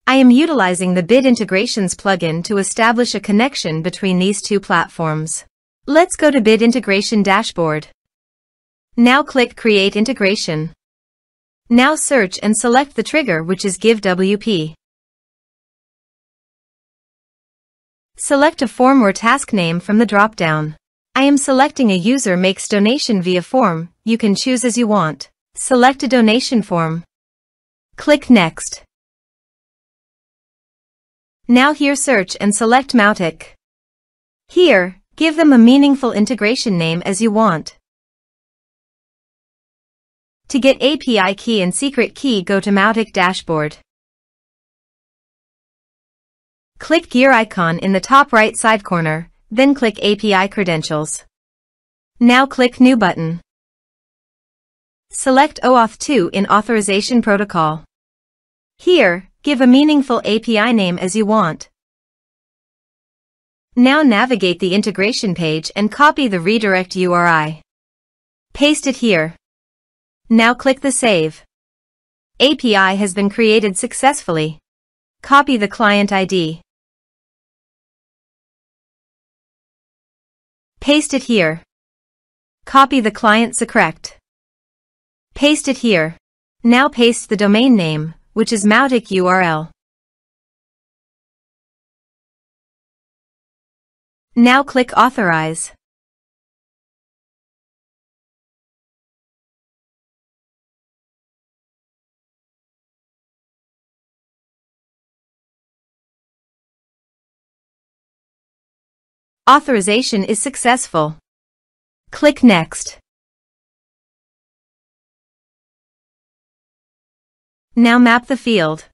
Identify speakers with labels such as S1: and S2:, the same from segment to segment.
S1: I am utilizing the Bid Integrations plugin to establish a connection between these two platforms. Let's go to Bid Integration Dashboard. Now click Create Integration. Now search and select the trigger, which is GiveWP. Select a form or task name from the drop-down. I am selecting a user makes donation via form. You can choose as you want. Select a donation form. Click Next. Now here search and select Mautic. Here, give them a meaningful integration name as you want. To get API key and secret key, go to Mautic Dashboard. Click gear icon in the top right side corner, then click API Credentials. Now click New button. Select OAuth 2 in Authorization Protocol. Here, give a meaningful API name as you want. Now navigate the integration page and copy the redirect URI. Paste it here. Now click the Save. API has been created successfully. Copy the client ID. Paste it here. Copy the client secret. Paste it here. Now paste the domain name, which is Mautic URL. Now click Authorize. Authorization is successful. Click Next. Now map the field.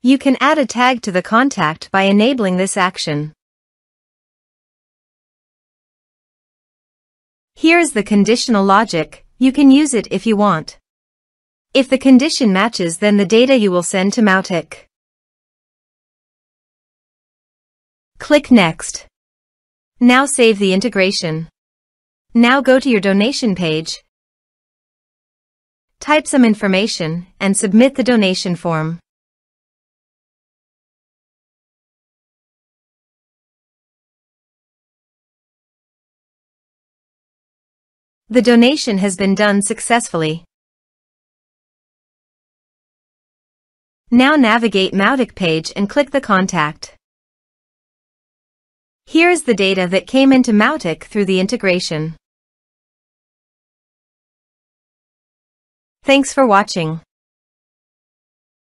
S1: You can add a tag to the contact by enabling this action. Here is the conditional logic. You can use it if you want. If the condition matches, then the data you will send to Mautic. Click Next. Now save the integration. Now go to your donation page. Type some information and submit the donation form. The donation has been done successfully. Now navigate Mautic page and click the contact. Here is the data that came into Mautic through the integration. Thanks for watching.